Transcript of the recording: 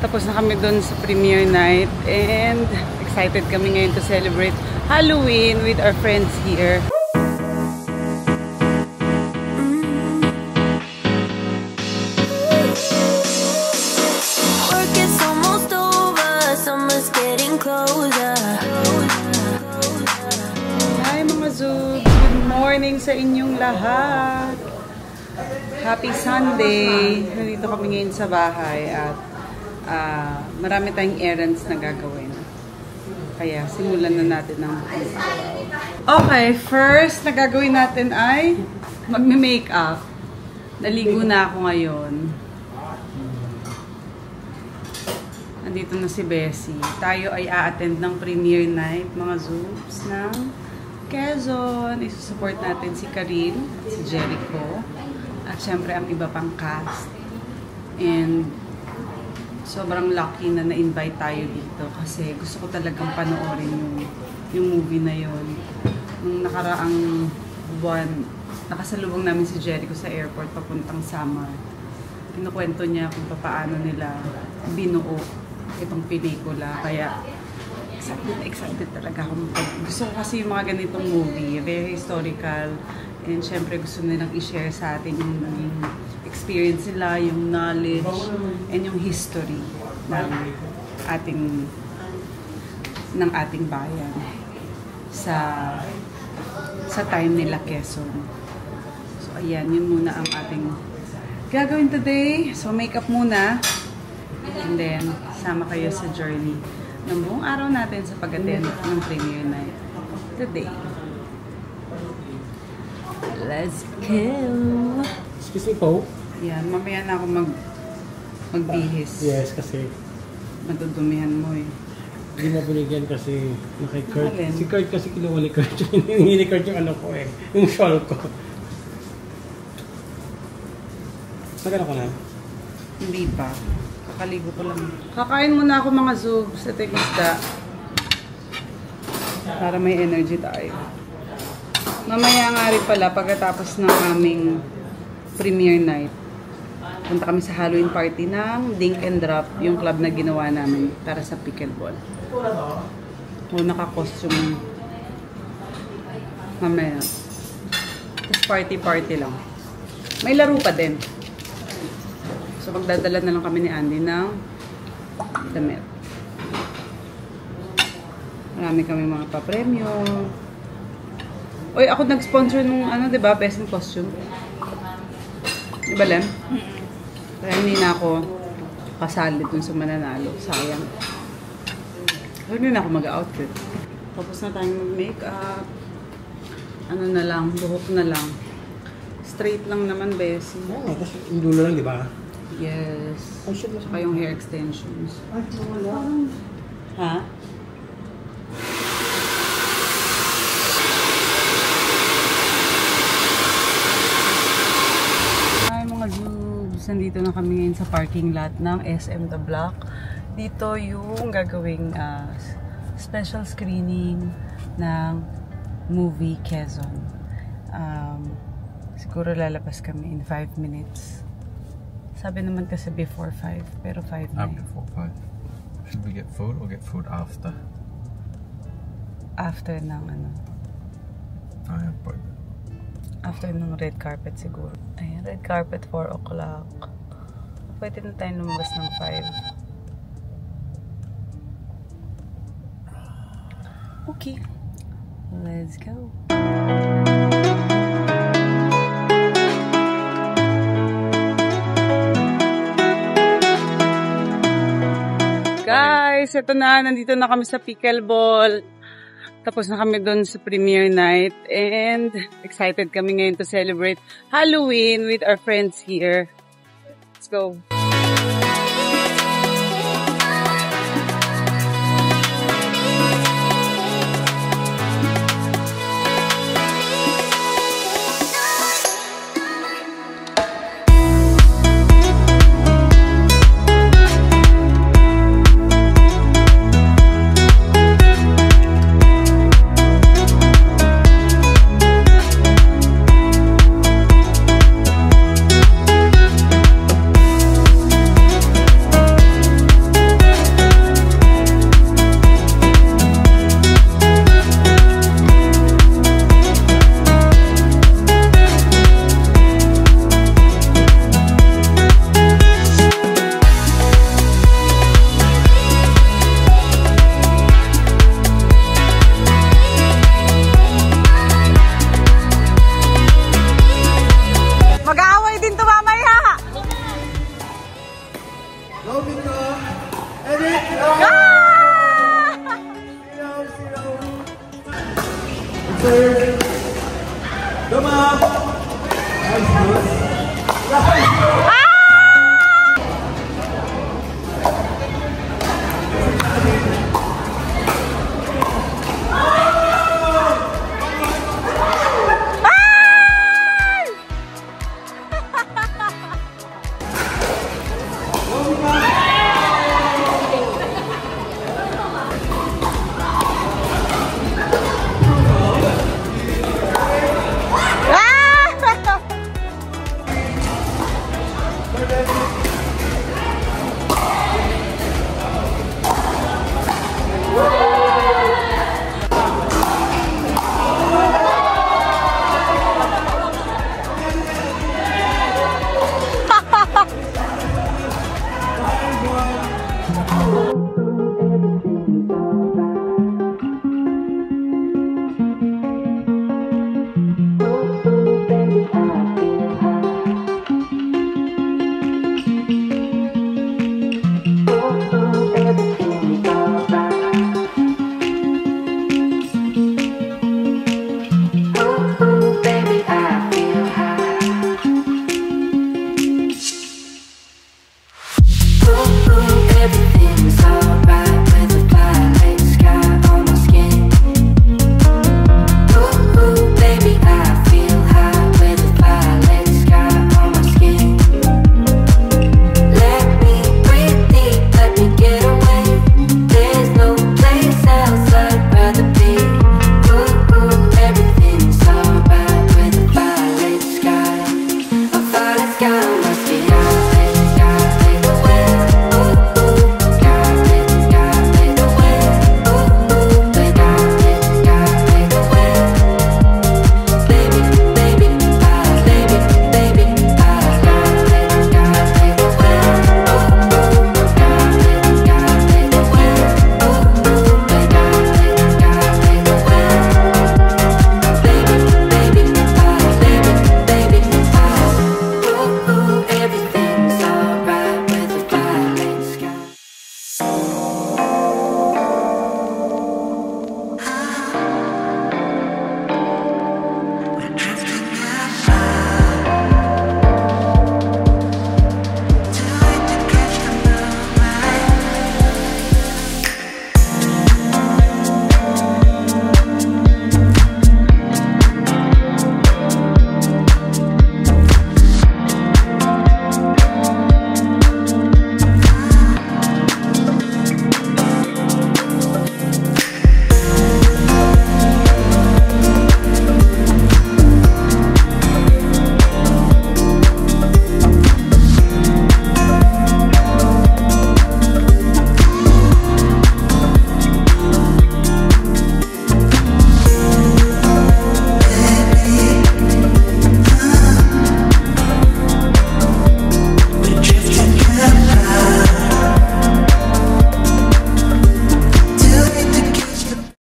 Tapos na kami dun sa premiere night and excited kami ngayon to celebrate Halloween with our friends here. Work is almost over, summer's getting closer. Hi mga Zoobs! Good morning sa inyong lahat! Happy Sunday! Nandito kami ngayon sa bahay at marami tayong errands na gagawin. Kaya simulan na natin ang buong araw. Okay, first na gagawin natin ay magme-makeup. Naligo na ako ngayon. Nandito na si Bessie. Tayo ay a-attend ng premiere night, mga Zoobs, ng Quezon. Isusupport natin si Karil at si Jericho. At syempre ang iba pang cast. And sobrang lucky na na-invite tayo dito kasi gusto ko talagang panoorin yung movie na yun. Nung nakaraang buwan, nakasalubong namin si Jericho sa airport papuntang Samar. Kinukwento niya kung paano nila binuo itong pelikula. Kaya excited talaga ako. Gusto ko kasi yung mga ganitong movie, very historical. And syempre gusto nilang i-share sa atin yung experience nila, yung knowledge, and yung history ng ating bayan sa time nila Quezon. So ayan, yun muna ang ating gagawin today. So makeup muna, and then sama kayo sa journey ng buong araw natin sa pag-attend ng premiere night today. Let's go! Excuse me po. Yan, mamaya na ako magbihis. Yes, kasi Matudumihan mo eh. hindi mo binigyan kasi kay Kurt. Alin? Si Kurt kasi kinuha ni Kurt. Hindi ni Kurt yung ano ko eh. Yung shawl ko. Nagano ka na? Hindi pa. Kakaligo ko lang. Kakain muna ako mga Zoobs at isda. Para may energy tayo. Mamaya nga rin pala pagkatapos ng aming premiere night. Punta kami sa Halloween party ng Dink and Drop, yung club na ginawa namin para sa pickleball. O naka-costume mamaya. Tapos party-party lang. May laro pa din. So magdadala na lang kami ni Andy ng damit. Marami kami mga pa-premyo. Oy, ako nag-sponsor nung ano, 'di ba? Best in costume. Di ba, Lem? Kaya hindi na ako kasali dun sa mananalo. Sayang. Kaya hindi na ako mag-outfit. Tapos na tayong mag-makeup. Ano na lang, buhok na lang. Straight lang naman, Bessie. Oo, kasi yung dulo lang, di ba? Yes. Saka yung hair extensions. Ha? Nandito na kami ngayon sa parking lot ng SM The Block. Dito yung gagawing special screening ng movie Quezon. Siguro lalabas kami in 5 minutes. Sabi naman kasi before 5, pero 5 na. Before 5. Should we get food or get food after? After ng ano? After ng red carpet siguro. Ayan, red carpet 4 o'clock. Pwede na tayo lumabas ng 5. Okay. Let's go. Guys, ito na. Nandito na kami sa pickleball. Tapos na kami doon sa premiere night and excited kami ngayon to celebrate Halloween with our friends here. Let's go! Ah!